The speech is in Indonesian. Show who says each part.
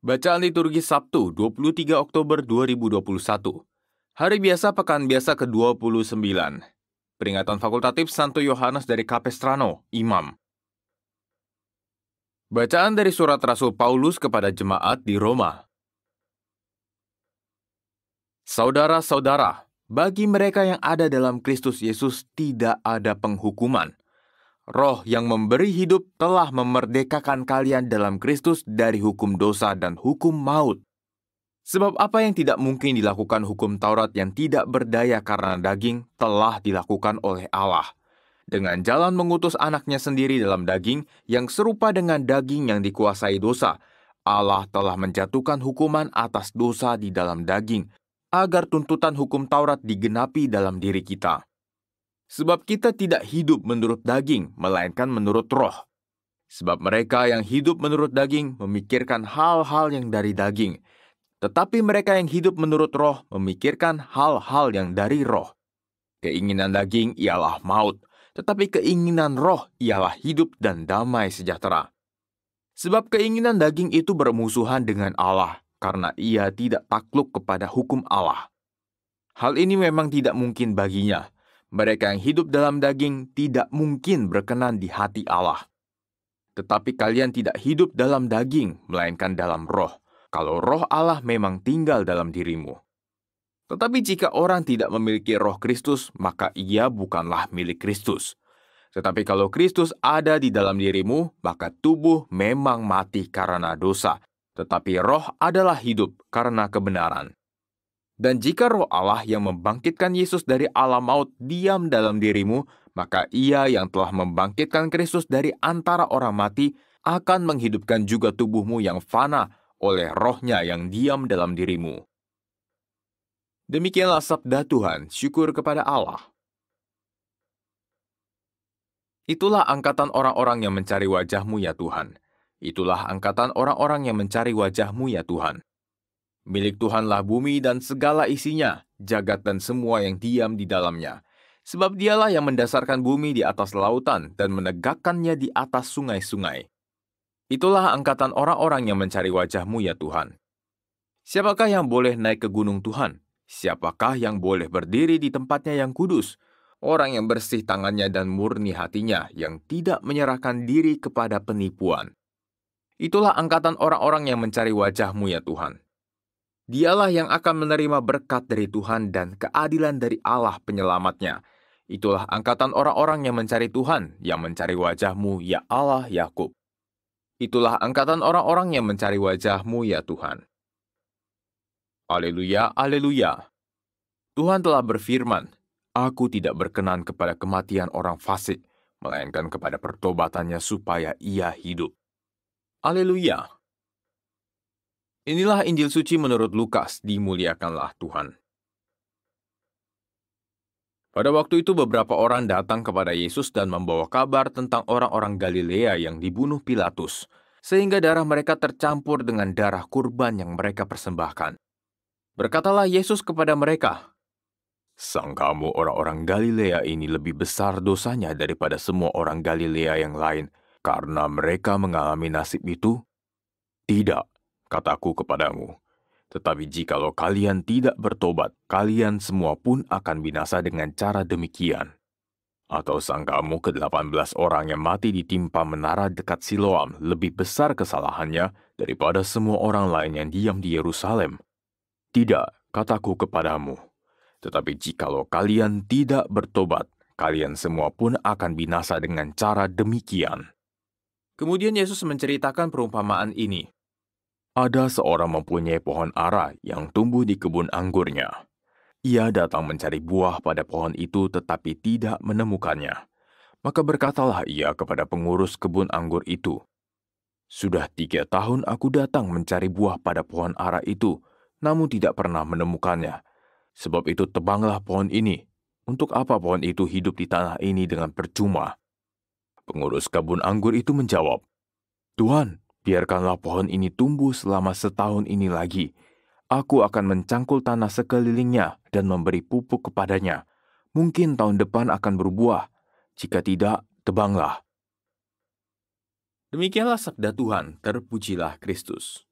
Speaker 1: Bacaan liturgi Sabtu, 23 Oktober 2021. Hari biasa pekan biasa ke-29. Peringatan fakultatif Santo Yohanes dari Capestrano, Imam. Bacaan dari surat Rasul Paulus kepada jemaat di Roma. Saudara-saudara, bagi mereka yang ada dalam Kristus Yesus tidak ada penghukuman. Roh yang memberi hidup telah memerdekakan kalian dalam Kristus dari hukum dosa dan hukum maut. Sebab apa yang tidak mungkin dilakukan hukum Taurat yang tidak berdaya karena daging telah dilakukan oleh Allah. Dengan jalan mengutus anaknya sendiri dalam daging yang serupa dengan daging yang dikuasai dosa, Allah telah menjatuhkan hukuman atas dosa di dalam daging, agar tuntutan hukum Taurat digenapi dalam diri kita. Sebab kita tidak hidup menurut daging, melainkan menurut roh. Sebab mereka yang hidup menurut daging memikirkan hal-hal yang dari daging, tetapi mereka yang hidup menurut roh memikirkan hal-hal yang dari roh. Keinginan daging ialah maut, tetapi keinginan roh ialah hidup dan damai sejahtera. Sebab keinginan daging itu bermusuhan dengan Allah, karena ia tidak takluk kepada hukum Allah. Hal ini memang tidak mungkin baginya. Mereka yang hidup dalam daging tidak mungkin berkenan di hati Allah. Tetapi kalian tidak hidup dalam daging, melainkan dalam roh, kalau roh Allah memang tinggal dalam dirimu. Tetapi jika orang tidak memiliki roh Kristus, maka ia bukanlah milik Kristus. Tetapi kalau Kristus ada di dalam dirimu, maka tubuh memang mati karena dosa, tetapi roh adalah hidup karena kebenaran. Dan jika roh Allah yang membangkitkan Yesus dari alam maut diam dalam dirimu, maka ia yang telah membangkitkan Kristus dari antara orang mati akan menghidupkan juga tubuhmu yang fana oleh rohnya yang diam dalam dirimu. Demikianlah sabda Tuhan, syukur kepada Allah. Itulah angkatan orang-orang yang mencari wajah-Mu ya Tuhan. Itulah angkatan orang-orang yang mencari wajah-Mu ya Tuhan. Milik Tuhanlah bumi dan segala isinya, jagat dan semua yang diam di dalamnya. Sebab dialah yang mendasarkan bumi di atas lautan dan menegakkannya di atas sungai-sungai. Itulah angkatan orang-orang yang mencari wajah-Mu ya Tuhan. Siapakah yang boleh naik ke gunung Tuhan? Siapakah yang boleh berdiri di tempatnya yang kudus? Orang yang bersih tangannya dan murni hatinya, yang tidak menyerahkan diri kepada penipuan. Itulah angkatan orang-orang yang mencari wajah-Mu ya Tuhan. Dialah yang akan menerima berkat dari Tuhan dan keadilan dari Allah penyelamatnya. Itulah angkatan orang-orang yang mencari Tuhan, yang mencari wajah-Mu, ya Allah Yakub. Itulah angkatan orang-orang yang mencari wajah-Mu, ya Tuhan. Haleluya, haleluya. Tuhan telah berfirman, Aku tidak berkenan kepada kematian orang fasik, melainkan kepada pertobatannya supaya ia hidup. Haleluya. Inilah Injil suci menurut Lukas, dimuliakanlah Tuhan. Pada waktu itu beberapa orang datang kepada Yesus dan membawa kabar tentang orang-orang Galilea yang dibunuh Pilatus, sehingga darah mereka tercampur dengan darah kurban yang mereka persembahkan. Berkatalah Yesus kepada mereka, Sangkamu orang-orang Galilea ini lebih besar dosanya daripada semua orang Galilea yang lain, karena mereka mengalami nasib itu? Tidak. Kataku kepadamu, tetapi jikalau kalian tidak bertobat, kalian semua pun akan binasa dengan cara demikian. Atau sangkamu ke-18 orang yang mati ditimpa menara dekat Siloam lebih besar kesalahannya daripada semua orang lain yang diam di Yerusalem? Tidak, kataku kepadamu, tetapi jikalau kalian tidak bertobat, kalian semua pun akan binasa dengan cara demikian. Kemudian Yesus menceritakan perumpamaan ini. Ada seorang mempunyai pohon ara yang tumbuh di kebun anggurnya. Ia datang mencari buah pada pohon itu tetapi tidak menemukannya. Maka berkatalah ia kepada pengurus kebun anggur itu, Sudah 3 tahun aku datang mencari buah pada pohon ara itu, namun tidak pernah menemukannya. Sebab itu tebanglah pohon ini. Untuk apa pohon itu hidup di tanah ini dengan percuma? Pengurus kebun anggur itu menjawab, Tuhan, biarkanlah pohon ini tumbuh selama setahun ini lagi. Aku akan mencangkul tanah sekelilingnya dan memberi pupuk kepadanya. Mungkin tahun depan akan berbuah. Jika tidak, tebanglah. Demikianlah sabda Tuhan, terpujilah Kristus.